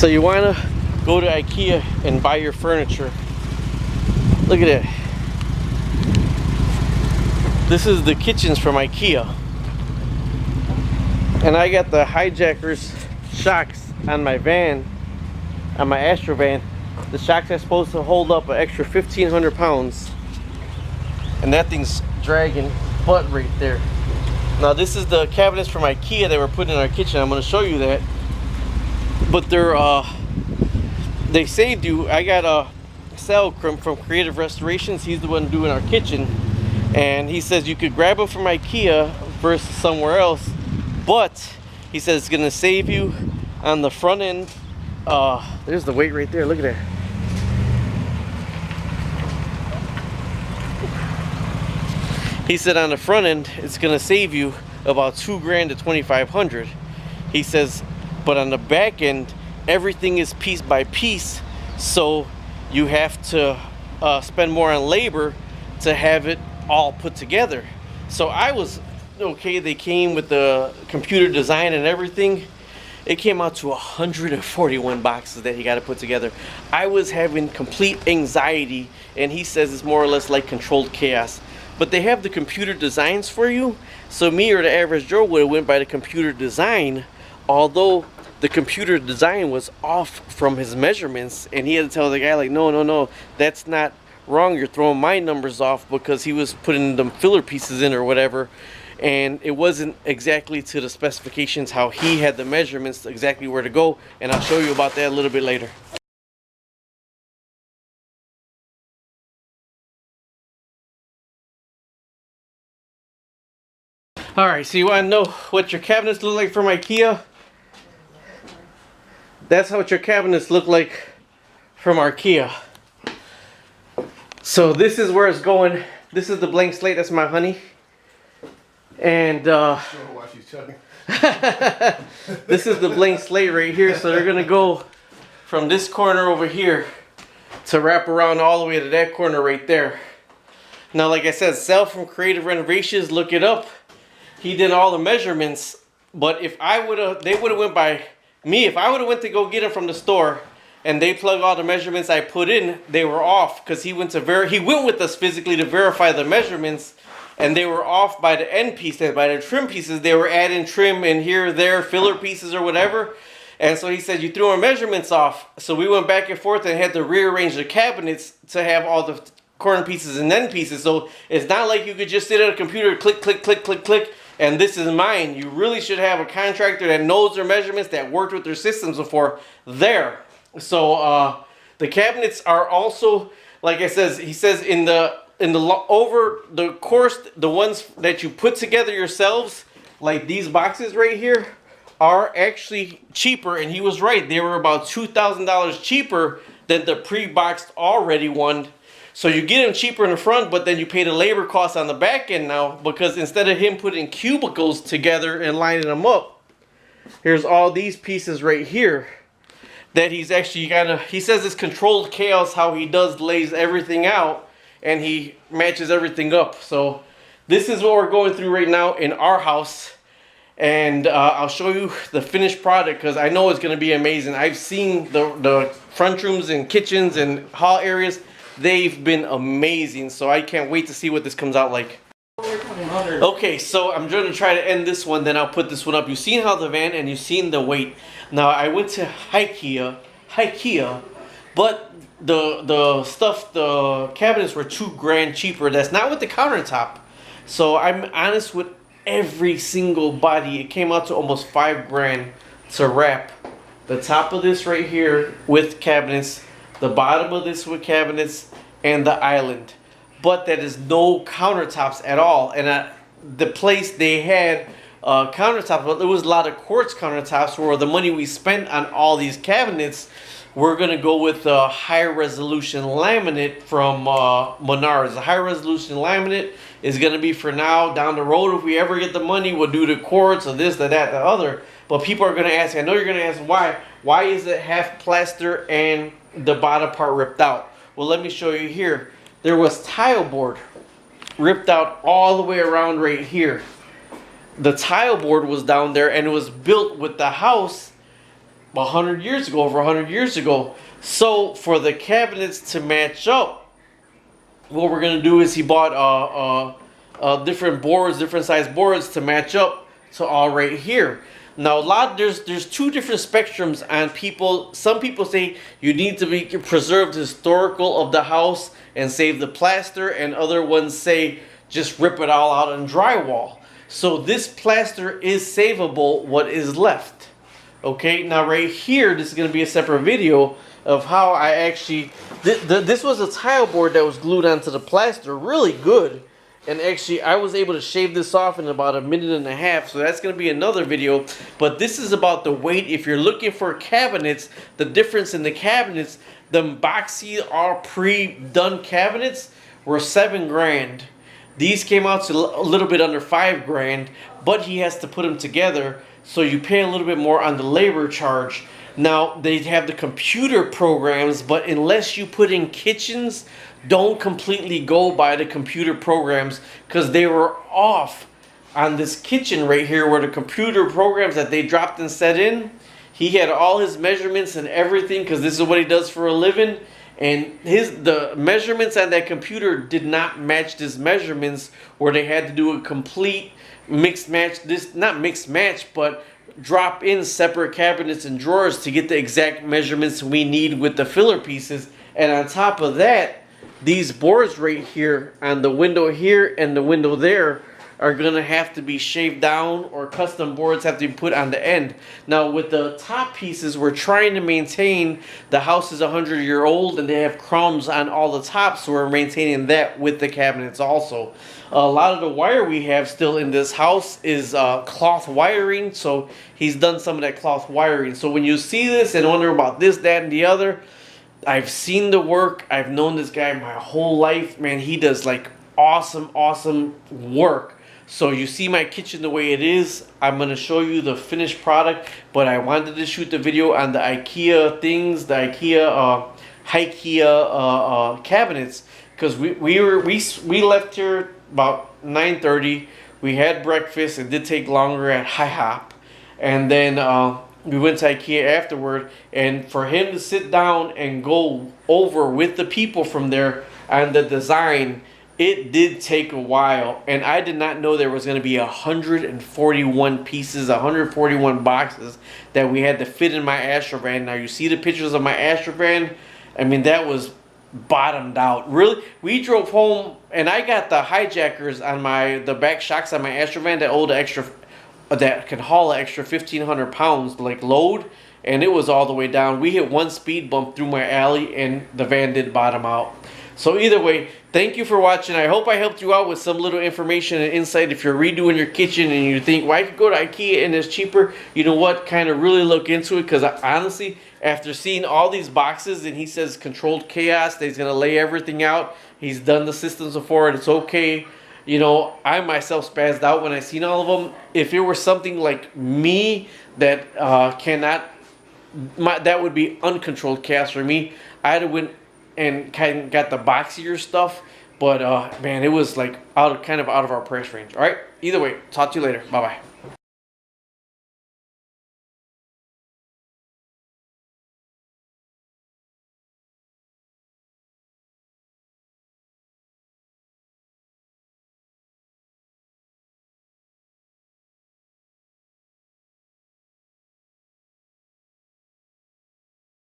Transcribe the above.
So you want to go to Ikea and buy your furniture. Look at it. This is the kitchens from Ikea. And I got the hijackers shocks on my van, on my Astro van. The shocks are supposed to hold up an extra 1,500 pounds. And that thing's dragging butt right there. Now this is the cabinets from Ikea that we're putting in our kitchen. I'm going to show you that. But they saved you. I got a Sal from Creative Restorations. He's the one doing our kitchen. And he says you could grab them from Ikea versus somewhere else. But he says it's going to save you on the front end. There's the weight right there. Look at that. He said on the front end it's going to save you about $2,000 to $2,500. He says, but on the back end everything is piece by piece, so you have to spend more on labor to have it all put together. So I was okay. They came with the computer design and everything. It came out to 141 boxes that he got to put together. I was having complete anxiety, and he says it's more or less like controlled chaos. But they have the computer designs for you, so me or the average Joe would have went by the computer design, although the computer design was off from his measurements, and he had to tell the guy like, no, that's not wrong, you're throwing my numbers off, because he was putting them filler pieces in or whatever, and it wasn't exactly to the specifications how he had the measurements exactly where to go. And I'll show you about that a little bit later. Alright, so you want to know what your cabinets look like from Ikea? That's what your cabinets look like from Ikea. So this is where it's going. This is the blank slate. That's my honey. And this is the blank slate right here. So they're gonna go from this corner over here to wrap around all the way to that corner right there. Now, like I said, Sal from Creative Renovations, look it up. He did all the measurements. But if I would have, they would have went by me. If I would have went to go get them from the store, and they plug all the measurements I put in, they were off, because he went with us physically to verify the measurements, and they were off by the end pieces, by the trim pieces. They were adding trim in here, there, filler pieces or whatever. And so he said, you threw our measurements off. So we went back and forth and had to rearrange the cabinets to have all the corner pieces and end pieces. So it's not like you could just sit at a computer, click, click, click, click, click, and this is mine. You really should have a contractor that knows their measurements, that worked with their systems before there. So the cabinets are also, like I says, he says over the course, the ones that you put together yourselves, like these boxes right here, are actually cheaper. And he was right, they were about $2,000 cheaper than the pre-boxed already one. So you get them cheaper in the front, but then you pay the labor costs on the back end now, because instead of him putting cubicles together and lining them up, here's all these pieces right here that he's actually he says it's controlled chaos how he lays everything out, and he matches everything up. So this is what we're going through right now in our house, and I'll show you the finished product, because I know it's going to be amazing. I've seen the front rooms and kitchens and hall areas. They've been amazing, so I can't wait to see what this comes out like. Okay, so I'm going to try to end this one, then I'll put this one up. You've seen how the van, and you've seen the weight. Now, I went to Ikea, but the cabinets were $2,000 cheaper. That's not with the countertop. So I'm honest with every single body. It came out to almost $5,000 to wrap the top of this right here with cabinets, the bottom of this with cabinets, and the island. But that is no countertops at all. And the place they had countertops, but there was a lot of quartz countertops, where the money we spent on all these cabinets, we're going to go with a high resolution laminate from Menards. The high resolution laminate is going to be for now. Down the road, if we ever get the money, we'll do the quartz or this, that, the other. But people are going to ask, I know you're going to ask why. Why is it half plaster and the bottom part ripped out? Well, let me show you here. There was tile board ripped out all the way around right here. The tile board was down there, and it was built with the house 100 years ago, over 100 years ago. So for the cabinets to match up, what we're gonna do is he bought different boards, different size boards to match up to all right here. Now there's two different spectrums on people. Some people say you need to be preserved historical of the house and save the plaster, and other ones say just rip it all out and drywall. So this plaster is savable, what is left. Okay, now right here, this is going to be a separate video of how I actually, this was a tile board that was glued onto the plaster, really good. And actually, I was able to shave this off in about a minute and a half, so that's going to be another video. But this is about the weight. If you're looking for cabinets, the difference in the cabinets, the boxy, all pre-done cabinets were $7 grand. These came out to a little bit under $5 grand, but he has to put them together, so you pay a little bit more on the labor charge. Now, they have the computer programs, but unless you put in kitchens, don't completely go by the computer programs, because they were off on this kitchen right here where the computer programs that they dropped and set in. He had all his measurements and everything, because this is what he does for a living. And the measurements on that computer did not match his measurements, where they had to do a complete mixed match. This, not mixed match, but drop in separate cabinets and drawers to get the exact measurements we need with the filler pieces. And on top of that, these boards right here on the window here and the window there are gonna have to be shaved down, or custom boards have to be put on the end. Now with the top pieces, we're trying to maintain, the house is 100-year-old and they have crumbs on all the tops, so we're maintaining that with the cabinets also. A lot of the wire we have still in this house is cloth wiring, so he's done some of that cloth wiring. So when you see this and wonder about this, that, and the other, I've seen the work. I've known this guy my whole life. Man, he does like awesome work. So you see my kitchen the way it is. I'm going to show you the finished product, but I wanted to shoot the video on the Ikea things, the Ikea cabinets, because we left here about 9:30. We had breakfast. It did take longer at IHOP, and then we went to Ikea afterward. And for him to sit down and go over with the people from there on the design, it did take a while, and I did not know there was going to be 141 pieces, 141 boxes that we had to fit in my Astrovan. Now you see the pictures of my Astrovan. I mean, that was bottomed out. Really, we drove home, and I got the hijackers on the back shocks on my Astrovan that hold the extra, that can haul an extra 1,500 pounds like load, and it was all the way down. We hit one speed bump through my alley, and the van did bottom out. So either way, thank you for watching. I hope I helped you out with some little information and insight. If you're redoing your kitchen and you think, well, I could go to Ikea and it's cheaper, you know what, kind of really look into it. Because honestly, after seeing all these boxes, and he says controlled chaos, that he's going to lay everything out. He's done the systems before, and it's okay. You know, I myself spazzed out when I seen all of them. If it were something like me that that would be uncontrolled chaos for me. I'd have went and kind of got the boxier stuff, but man, it was like kind of out of our price range. All right, either way, talk to you later. Bye bye.